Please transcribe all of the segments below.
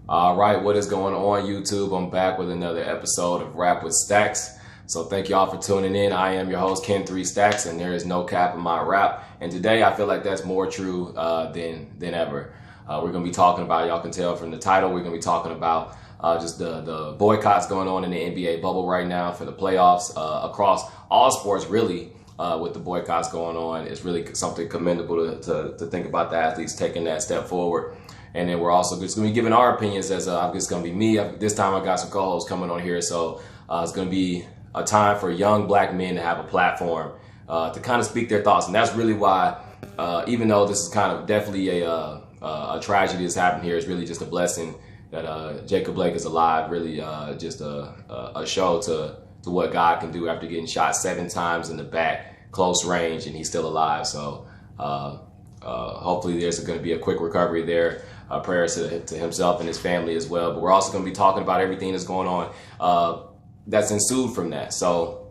All right, what is going on, YouTube? I'm back with another episode of Rap with Stacks. So thank y'all for tuning in. I am your host, Ken3Stacks, and there is no cap in my rap. And today I feel like that's more true than ever. We're going to be talking about, y'all can tell from the title, we're going to be talking about just the boycotts going on in the NBA bubble right now for the playoffs across all sports, really. With the boycotts going on, it's really something commendable to think about the athletes taking that step forward. And then we're also just going to be giving our opinions as it's going to be me. This time I got some co-hosts coming on here. So it's going to be a time for young black men to have a platform to kind of speak their thoughts. And that's really why, even though this is kind of definitely a tragedy that's happened here, it's really just a blessing that Jacob Blake is alive. Really just a show to what God can do after getting shot 7 times in the back, close range, and he's still alive. So hopefully there's going to be a quick recovery there. Prayers to himself and his family as well. But we're also going to be talking about everything that's going on that's ensued from that. So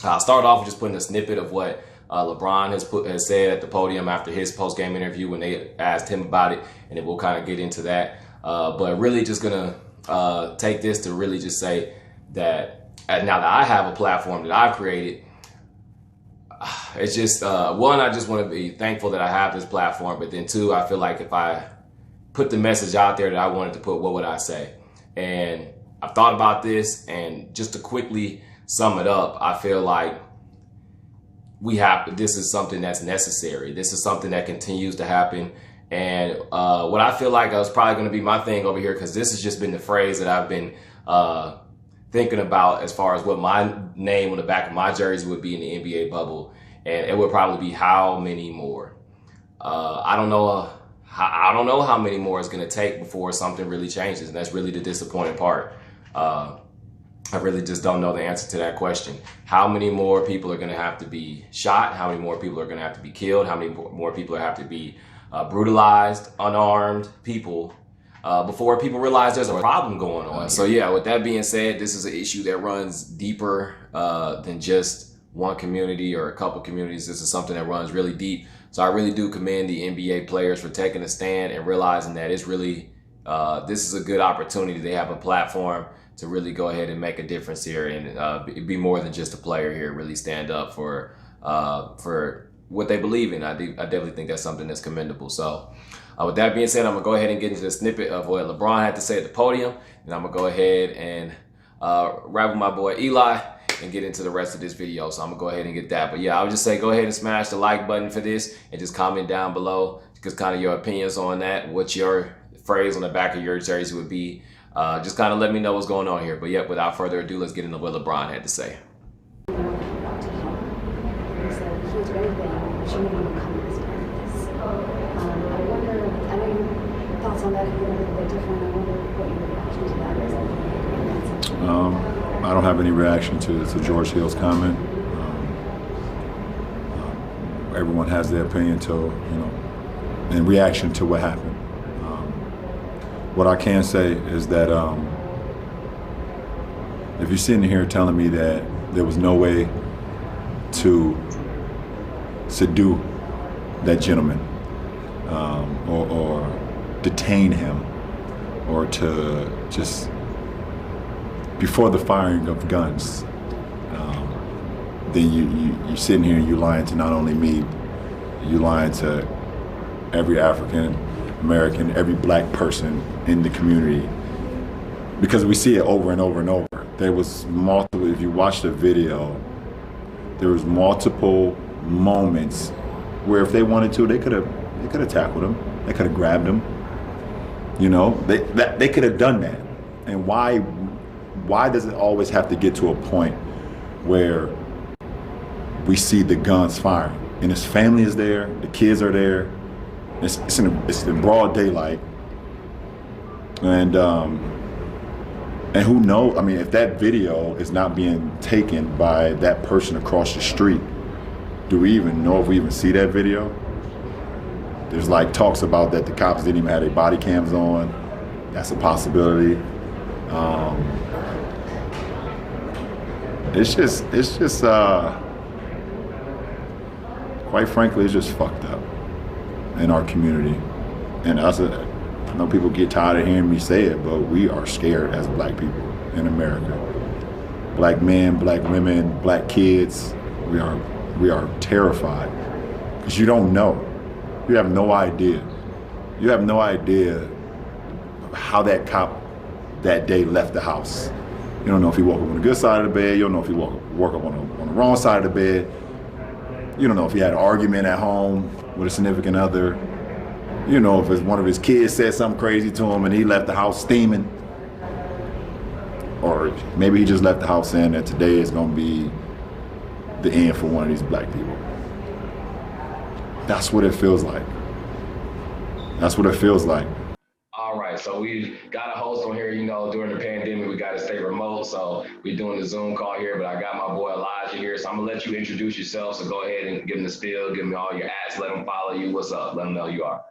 I'll start off with just putting a snippet of what Lebron has said at the podium after his post-game interview when they asked him about it, and then we'll kind of get into that. But really just going to take this to really just say that now that I have a platform that I've created, it's just, one, I just want to be thankful that I have this platform, but then 2, I feel like if I put the message out there that I wanted to put, what would I say? And I've thought about this, and just to quickly sum it up, I feel like this is something that's necessary. This is something that continues to happen. And what I feel like is probably going to be my thing over here, because this has just been the phrase that I've been thinking about as far as what my name on the back of my jersey would be in the NBA bubble. And it would probably be how many more. I don't know how many more it's going to take before something really changes. And that's really the disappointing part. I really just don't know the answer to that question. How many more people are going to have to be shot? How many more people are going to have to be killed? How many more people have to be brutalized, unarmed people before people realize there's a problem going on? So yeah, with that being said, this is an issue that runs deeper than just one community or a couple communities. This is something that runs really deep. So I really do commend the NBA players for taking a stand and realizing that it's really, this is a good opportunity. They have a platform to really go ahead and make a difference here and be more than just a player here, really stand up for what they believe in. I definitely think that's something that's commendable. So with that being said, I'm gonna go ahead and get into the snippet of what LeBron had to say at the podium. And I'm gonna go ahead and rap with my boy Eli and get into the rest of this video. So I'm gonna go ahead and get that. But yeah, I would just say go ahead and smash the like button for this and just comment down below just kind of your opinions on that, what your phrase on the back of your jersey would be. Just kind of let me know what's going on here. But yep, without further ado, let's get into what LeBron had to say. He said he was very big, shouldn't even come as part of this. I wonder, I know your thoughts on that have been a little bit different. I wonder what your reaction to that is. I don't have any reaction to George Hill's comment. Everyone has their opinion in reaction to what happened. What I can say is that if you're sitting here telling me that there was no way to subdue that gentleman or detain him or to just before the firing of guns, then you're sitting here and you're lying to not only me, you're lying to every African American, every black person in the community, because we see it over and over and over. There was multiple, if you watch the video, there was multiple moments where if they wanted to, they could have tackled him, they could have grabbed him. They could have done that. And why does it always have to get to a point where we see the guns firing and his family is there, the kids are there, it's in broad daylight, and who knows? I mean, if that video is not being taken by that person across the street, do we even know if we even see that video? There's like talks about that the cops didn't even have their body cams on. That's a possibility. It's just quite frankly, it's just fucked up in our community. And I know people get tired of hearing me say it, but we are scared as black people in America. Black men, black women, black kids, we are terrified because you don't know. You have no idea. You have no idea how that cop that day left the house. You don't know if he woke up on the good side of the bed. You don't know if he woke up on the wrong side of the bed. You don't know if he had an argument at home with a significant other. You know if one of his kids said something crazy to him and he left the house steaming. Or maybe he just left the house saying that today is going to be the end for one of these black people. That's what it feels like. That's what it feels like. All right, so we got a host on here. You know, during the pandemic, we got to stay remote, so we're doing the Zoom call here. But I got my boy Elijah here, so I'm gonna let you introduce yourself. So go ahead and give him the spiel, give me all your ads, let them follow you. What's up? Let them know who you are.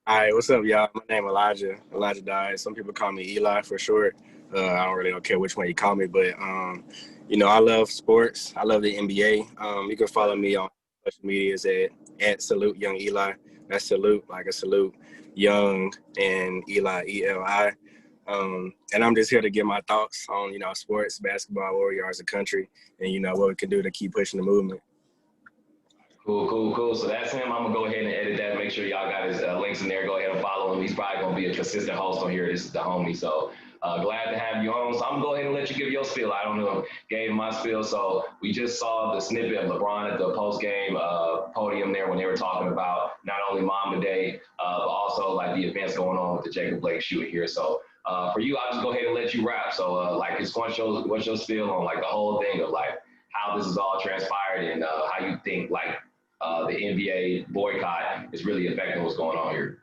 All right, what's up, y'all? My name is Elijah Died. Some people call me Eli for short. I don't care which one you call me, but you know, I love sports. I love the NBA. You can follow me on social media at Salute Young Eli. That's salute, like a salute, young and Eli, E-L-I. And I'm just here to give my thoughts on, you know, sports, basketball, where we are as a country, and, you know, what we can do to keep pushing the movement. Cool. So that's him. I'm gonna go ahead and edit that. Make sure y'all got his links in there. Go ahead and follow him. He's probably gonna be a consistent host on here. This is the homie. So glad to have you on. So I'm gonna go ahead and let you give your spiel. I don't know, gave my spiel. So we just saw the snippet of LeBron at the post game podium there when they were talking about not only Mamba Day, but also like the events going on with the Jacob Blake shooting here. So for you, I'll just go ahead and let you rap. So like, what's your spiel on like the whole thing of like how this is all transpired and how you think like the NBA boycott is really affecting what's going on here?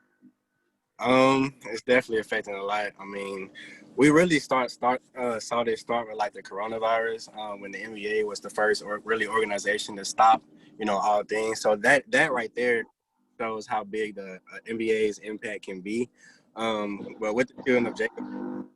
It's definitely affecting a lot. I mean, we really saw this start with like the coronavirus when the NBA was the first organization to stop, you know, all things. So that right there shows how big the NBA's impact can be. But with the shooting of Jacob, you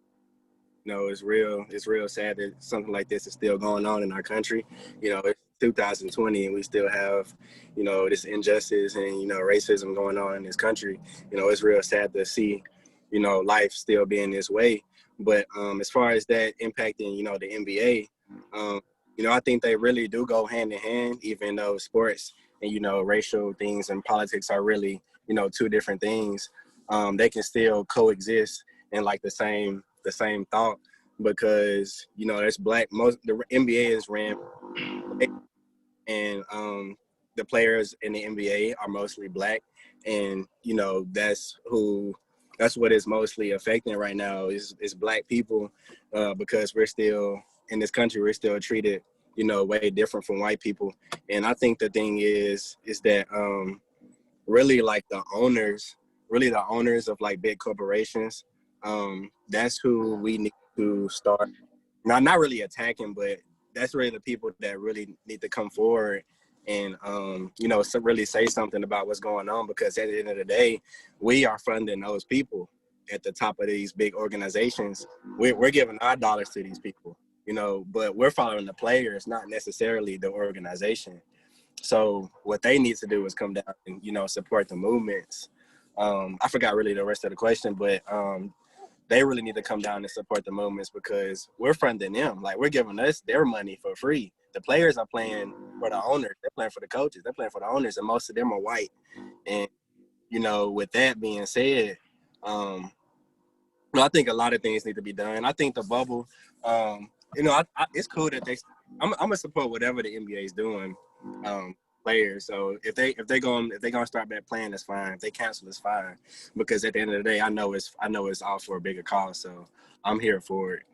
know, it's real sad that something like this is still going on in our country. You know, it's 2020 and we still have, you know, this injustice and, you know, racism going on in this country. You know, it's real sad to see, you know, life still being this way. But as far as that impacting, you know, the NBA, you know, I think they really do go hand in hand, even though sports and, you know, racial things and politics are really, you know, two different things. They can still coexist in like the same thought, because, you know, there's the NBA is ran and the players in the NBA are mostly black, and, you know, that's what is mostly affecting right now is black people, because we're still in this country, we're still treated, you know, way different from white people. And I think the thing is that really like the owners of like big corporations, that's who we need to start not really attacking, but that's really the people that really need to come forward and you know, really say something about what's going on, because at the end of the day, we are funding those people at the top of these big organizations. We're giving our dollars to these people, you know, but we're following the players, not necessarily the organization. So what they need to do is come down and, you know, support the movements. I forgot really the rest of the question, but they really need to come down and support the movements, because we're funding them. Like, we're giving us their money for free. The players are playing for the owners. They're playing for the coaches. They're playing for the owners, and most of them are white. And, you know, with that being said, I think a lot of things need to be done. I think the bubble, you know, it's cool that I'm gonna support whatever the NBA is doing, players. So if they're gonna start back playing, that's fine. If they cancel, it's fine. Because at the end of the day, I know it's all for a bigger cause. So I'm here for it.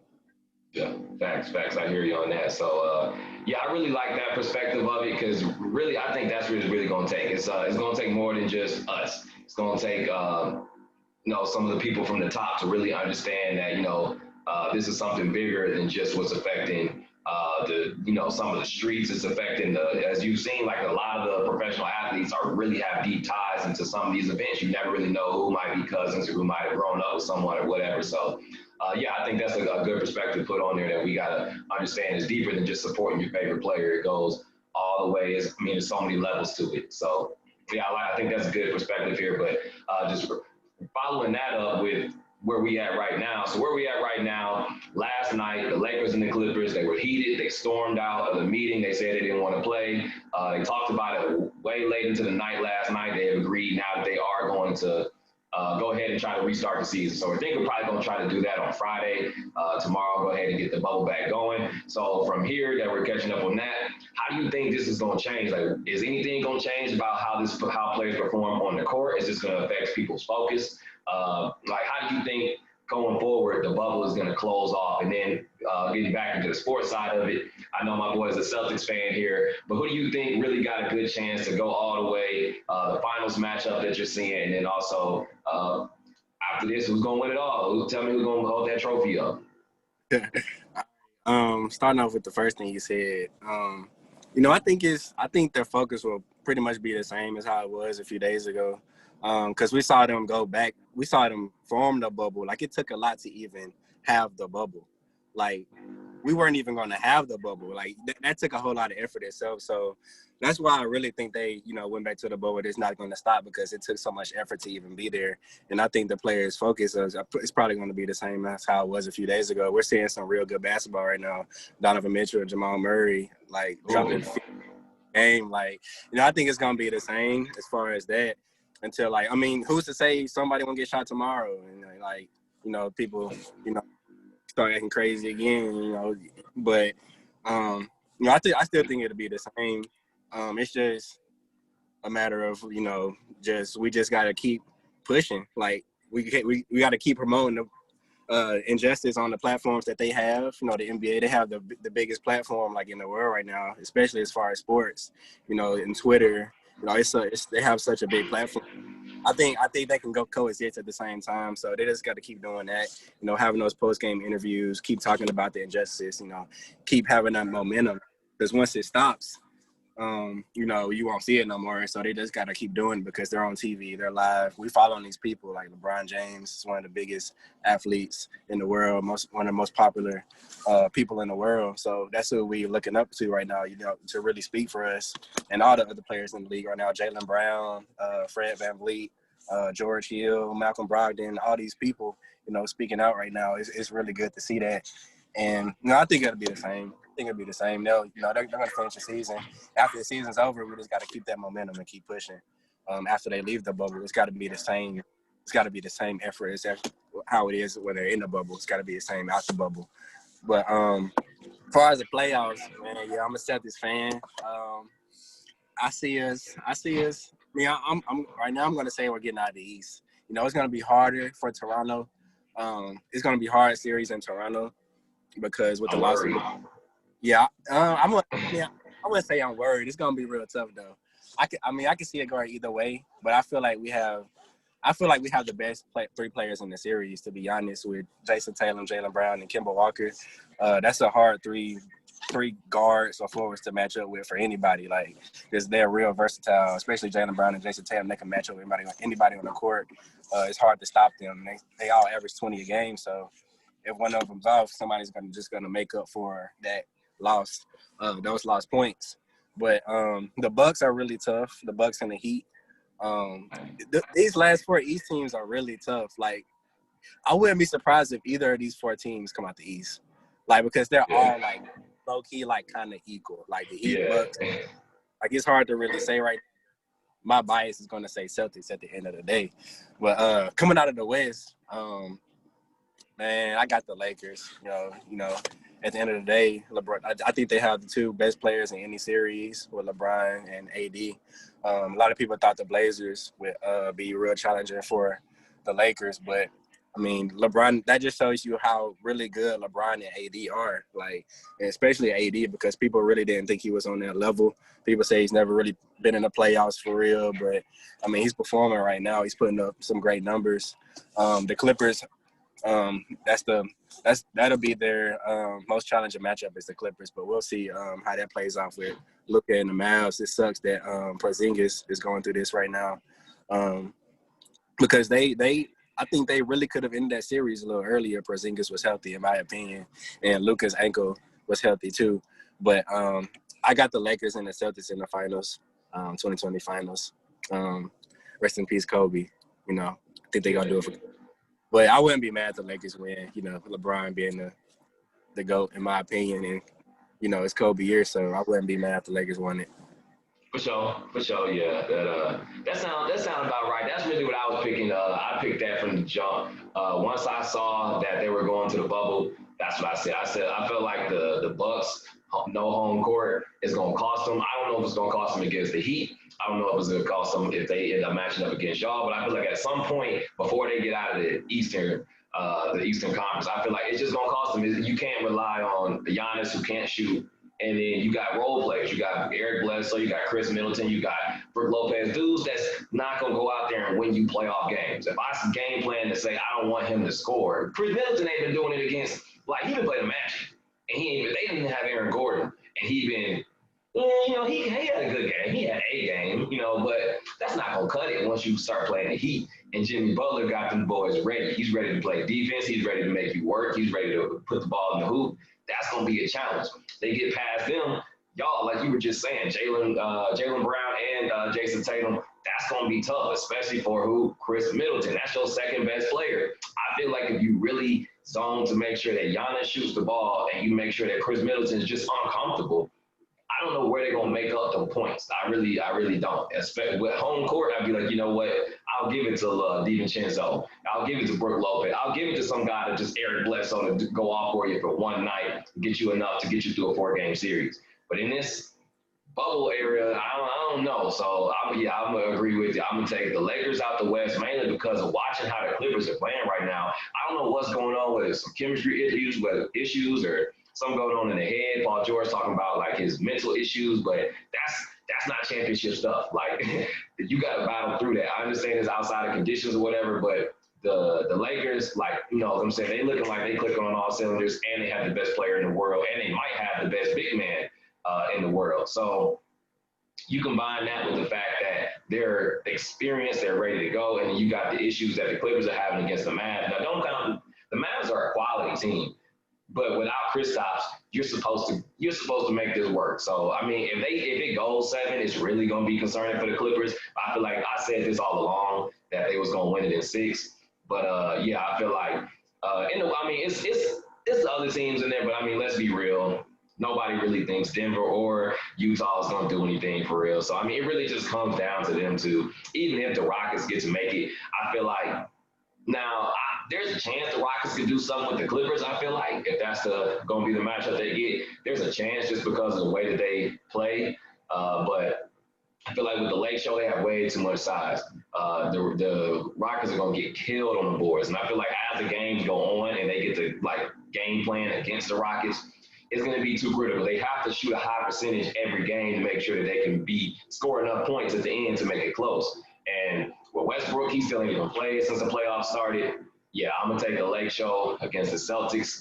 Yeah, facts. I hear you on that. So, yeah, I really like that perspective of it, because really, I think that's what it's really going to take. It's going to take more than just us. It's going to take, you know, some of the people from the top to really understand that, you know, this is something bigger than just what's affecting you know, some of the streets. It's affecting as you've seen, like a lot of the professional athletes really have deep ties into some of these events. You never really know who might be cousins or who might have grown up with someone or whatever. So, yeah, I think that's a good perspective to put on there, that we got to understand is deeper than just supporting your favorite player. It goes all the way. There's so many levels to it. So, yeah, I think that's a good perspective here. But just following that up with where we at right now. So where we at right now, last night, the Lakers and the Clippers, they were heated. They stormed out of the meeting. They said they didn't want to play. They talked about it way late into the night last night. They have agreed now that they are going to go ahead and try to restart the season. So I think we're probably going to try to do that on Friday. Tomorrow, go ahead and get the bubble back going. So from here that we're catching up on that, how do you think this is going to change? Like, is anything going to change about how players perform on the court? Is this going to affect people's focus? Like, how do you think going forward the bubble is going to close off? And then getting back into the sports side of it, I know my boy is a Celtics fan here, but who do you think really got a good chance to go all the way? The finals matchup that you're seeing, and then also after this, who's going to win it all? Tell me who's going to hold that trophy up. Starting off with the first thing you said, you know, I think their focus will pretty much be the same as how it was a few days ago. Because we saw them go back. We saw them form the bubble. Like, it took a lot to even have the bubble. Like, we weren't even going to have the bubble. Like, that took a whole lot of effort itself. So that's why I really think they, you know, went back to the bubble. It's not going to stop because it took so much effort to even be there. And I think the players' focus is probably going to be the same as how it was a few days ago. We're seeing some real good basketball right now. Donovan Mitchell, Jamal Murray, like, dropping game. Like, you know, I think it's going to be the same as far as that. Until, like, I mean, who's to say somebody won't get shot tomorrow? And, like, you know, people, you know, start acting crazy again, you know. But, you know, I still think it'll be the same. It's just a matter of, you know, we just got to keep pushing. Like, we got to keep promoting the injustice on the platforms that they have. You know, the NBA, they have the biggest platform, like, in the world right now, especially as far as sports, you know, and Twitter. You know, they have such a big platform. I think they can go coexist at the same time. So they just got to keep doing that. You know, having those post-game interviews, keep talking about the injustice. You know, keep having that momentum. Because once it stops, you know, you won't see it no more. So they just got to keep doing it because they're on TV, they're live. We following these people like LeBron James is one of the biggest athletes in the world, one of the most popular people in the world. So that's who we're looking up to right now, you know, to really speak for us and all the other players in the league right now. Jaylen Brown, Fred VanVleet, George Hill, Malcolm Brogdon, all these people, you know, speaking out right now. It's really good to see that. And, you know, I think it'll be the same. They're going to finish the season. After the season's over, we just got to keep that momentum and keep pushing. After they leave the bubble, it's got to be the same. It's got to be the same effort as how it is when they're in the bubble. It's got to be the same out the bubble. But as far as the playoffs, man, yeah, I'm a Celtics fan. I see us. Yeah, I'm right now. I'm going to say we're getting out of the East. You know, it's going to be harder for Toronto. It's going to be a hard series in Toronto because with the loss of yeah, I wouldn't say I'm worried. It's gonna be real tough though. I can see it going either way, but I feel like we have the best three players in the series. To be honest, with Jason Tatum, Jaylen Brown, and Kemba Walker, that's a hard three guards or forwards to match up with for anybody. Like, because they're real versatile, especially Jaylen Brown and Jason Tatum. They can match up with anybody on the court. It's hard to stop them. They all average 20 a game, so if one of them's off, somebody's gonna make up for that. Those lost points. But the Bucks are really tough. The Bucks and the Heat. These last four East teams are really tough. Like, I wouldn't be surprised if either of these four teams come out the East. Like, because they're all like low key, like kind of equal. Like the Heat, Bucks. Like, it's hard to really say right now. My bias is gonna say Celtics at the end of the day. But coming out of the West, man, I got the Lakers. You know. At the end of the day, LeBron, I think they have the two best players in any series with LeBron and AD. A lot of people thought the Blazers would be real challenging for the Lakers, but I mean, LeBron, that just shows you how really good LeBron and AD are. Like, especially AD, because people really didn't think he was on that level. People say he's never really been in the playoffs for real, but I mean, he's performing right now. He's putting up some great numbers. The Clippers. That'll be their most challenging matchup is the Clippers, but we'll see how that plays off with Luka and the Mavs. It sucks that Porzingis is going through this right now because I think they really could have ended that series a little earlier. Porzingis was healthy, in my opinion, and Luka's ankle was healthy too. But I got the Lakers and the Celtics in the finals, 2020 finals. Rest in peace, Kobe. You know. think they're gonna do it for. But I wouldn't be mad if the Lakers win. You know, LeBron being the GOAT in my opinion, and you know it's Kobe year, so I wouldn't be mad if the Lakers won it. For sure, yeah. That sound about right. That's really what I was picking. I picked that from the jump. Once I saw that they were going to the bubble, that's what I said. I said I felt like the Bucks no home court is going to cost them. I don't know if it's going to cost them against the Heat. I don't know if it's going to cost them if they end up matching up against y'all. But I feel like at some point before they get out of the Eastern Conference, I feel like it's just going to cost them. You can't rely on the Giannis who can't shoot. And then you got role players. You got Eric Bledsoe, you got Chris Middleton, you got Brook Lopez, dudes that's not going to go out there and win you playoff games. If I game plan to say I don't want him to score, Chris Middleton ain't been doing it against, like, he been playing the Magic. And they didn't have Aaron Gordon. And he had a good game. He had a game, but that's not going to cut it once you start playing the Heat. And Jimmy Butler got them boys ready. He's ready to play defense. He's ready to make you work. He's ready to put the ball in the hoop. That's going to be a challenge. They get past them. Y'all, like you were just saying, Jaylen Brown and Jason Tatum, that's going to be tough, especially for who? Chris Middleton. That's your second best player. I feel like if you really zone to make sure that Giannis shoots the ball and you make sure that Chris Middleton is just uncomfortable, I don't know where they're going to make up the points. I really don't. Especially with home court, I'd be like, you know what? I'll give it to DiVincenzo. I'll give it to Brook Lopez. I'll give it to some guy that just Eric Bledsoe to go off for you for one night, get you enough to get you through a 4-game series. But in this bubble area, I don't know. So I'm gonna agree with you. I'm gonna take the Lakers out the West mainly because of watching how the Clippers are playing right now. I don't know what's going on, whether it's some chemistry issues or something going on in the head. Paul George talking about like his mental issues, but that's not championship stuff. Like you got to battle through that. I understand it's outside of conditions or whatever, but the Lakers, like, what I'm saying, they looking like they clicking on all cylinders, and they have the best player in the world, and they might have the best big man in the world. So you combine that with the fact that they're experienced, they're ready to go, and you got the issues that the Clippers are having against the Mavs. Now, don't count the Mavs are a quality team. But without Kristaps, you're supposed to make this work. So I mean, if it goes 7, it's really gonna be concerning for the Clippers. I feel like I said this all along that they was gonna win it in 6. But I feel like it's the other teams in there. But I mean, let's be real. Nobody really thinks Denver or Utah is gonna do anything for real. So I mean, it really just comes down to them two. Even if the Rockets get to make it, I feel like now. There's a chance the Rockets could do something with the Clippers. I feel like if that's going to be the matchup they get, there's a chance just because of the way that they play. But I feel like with the Lake Show, they have way too much size. The Rockets are going to get killed on the boards. And I feel like as the games go on and they get to game plan against the Rockets, it's going to be too critical. They have to shoot a high percentage every game to make sure that they can score enough points at the end to make it close. And with Westbrook, he still ain't even played since the playoffs started. Yeah, I'm going to take the Lake Show against the Celtics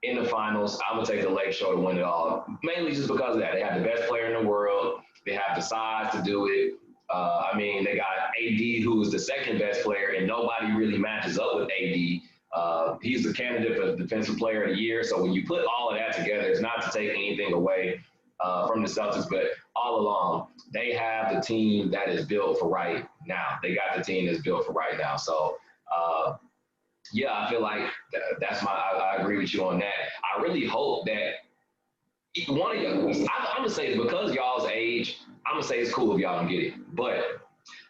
in the finals. I'm going to take the Lake Show to win it all, mainly just because of that. They have the best player in the world. They have the size to do it. They got AD, who is the second best player, and nobody really matches up with AD. He's the candidate for Defensive Player of the Year. So when you put all of that together, it's not to take anything away from the Celtics, but all along, they have the team that is built for right now. They got the team that's built for right now. So, I feel like I agree with you on that. I really hope that one of y'all, I'm going to say because y'all's age, I'm going to say it's cool if y'all don't get it. But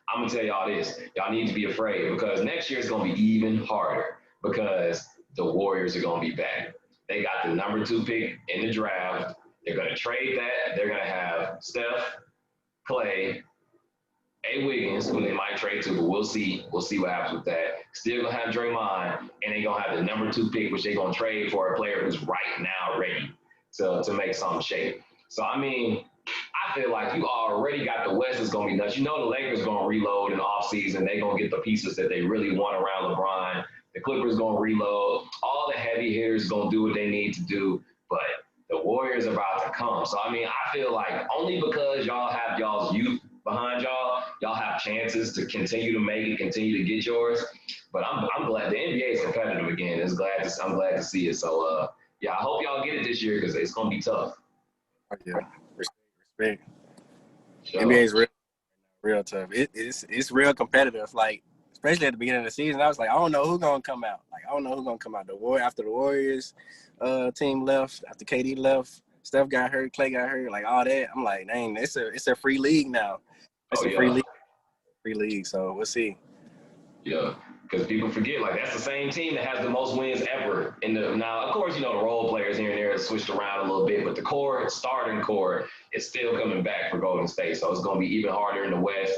I'm going to tell y'all this. Y'all need to be afraid because next year it's going to be even harder because the Warriors are going to be back. They got the number 2 pick in the draft. They're going to trade that. They're going to have Steph, Clay, A. Wiggins, who they might trade to, but we'll see. We'll see what happens with that. Still going to have Draymond, and they're going to have the number 2 pick, which they're going to trade for a player who's right now ready to make something shape. So, I mean, I feel like you already got the West is going to be nuts. You know the Lakers going to reload in the offseason. They're going to get the pieces that they really want around LeBron. The Clippers going to reload. All the heavy hitters going to do what they need to do, but the Warriors are about to come. So, I mean, I feel like only because y'all have y'all's youth behind y'all have chances to continue to make it, continue to get yours. But I'm glad the NBA is competitive again. I'm glad to see it. So, I hope y'all get it this year because it's going to be tough. Yeah, respect. Sure. NBA is real tough. It's real competitive. Like especially at the beginning of the season, I was like, I don't know who's gonna come out. Like, I don't know who's gonna come out. After the Warriors team left, after KD left, Steph got hurt, Clay got hurt, like all that. I'm like, dang, it's a free league now. It's a free league. So we'll see. Yeah, because people forget, like, that's the same team that has the most wins ever. Now, of course, the role players here and there have switched around a little bit, but the starting core, is still coming back for Golden State. So it's going to be even harder in the West.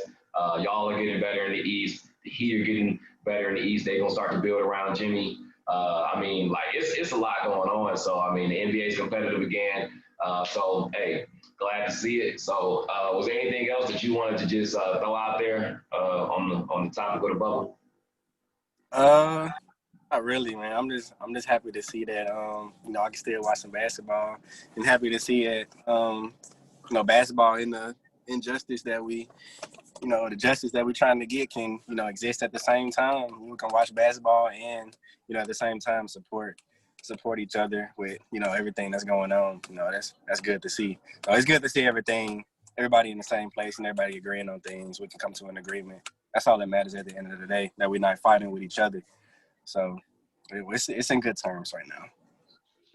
Y'all are getting better in the East. The Heat are getting better in the East. They're going to start to build around Jimmy. It's a lot going on. So, the NBA is competitive again. So, hey, glad to see it. So, was there anything else that you wanted to just throw out there on the topic of the bubble? Not really, man. I'm just happy to see that I can still watch some basketball, and happy to see that basketball in the injustice that we the justice that we're trying to get can exist at the same time. We can watch basketball and at the same time support each other with everything that's going on. That's good to see. So it's good to see everybody in the same place and everybody agreeing on things. We can come to an agreement. That's all that matters at the end of the day, that we're not fighting with each other. So it's in good terms right now.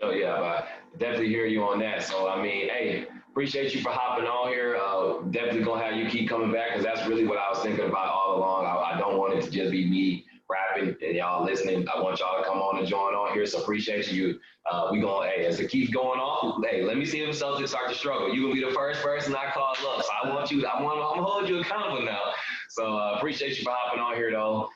Oh, yeah, I definitely hear you on that. So, hey, appreciate you for hopping on here. Definitely going to have you keep coming back, because that's really what I was thinking about all along. I don't want it to just be me rapping and y'all listening. I want y'all to come on and join on here. So appreciate you. As it keeps going on, hey, let me see if Celtics start to struggle. You're going to be the first person I call up. So I'm going to hold you accountable now. So appreciate you for hopping on here, though.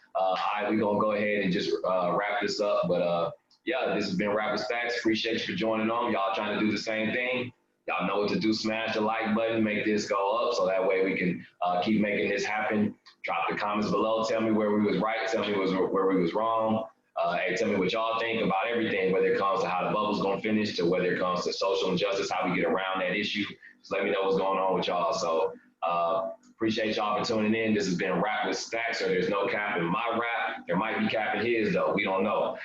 We're going to go ahead and just wrap this up. But this has been Rap with Stacks. Appreciate you for joining on. Y'all trying to do the same thing. Y'all know what to do. Smash the like button, make this go up, so that way we can keep making this happen. Drop the comments below. Tell me where we was right. Tell me where we was wrong. Hey, tell me what y'all think about everything, whether it comes to how the bubble's going to finish, to whether it comes to social injustice, how we get around that issue. Just let me know what's going on with y'all. So appreciate y'all for tuning in. This has been Rap with Stacks, so there's no cap in my rap. There might be cap in his, though. We don't know.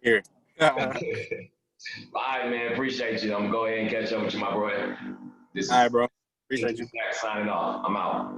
Here. All right, man. Appreciate you. I'm going to go ahead and catch up with you, my boy. All right, bro. Appreciate you. Stacks signing off. I'm out.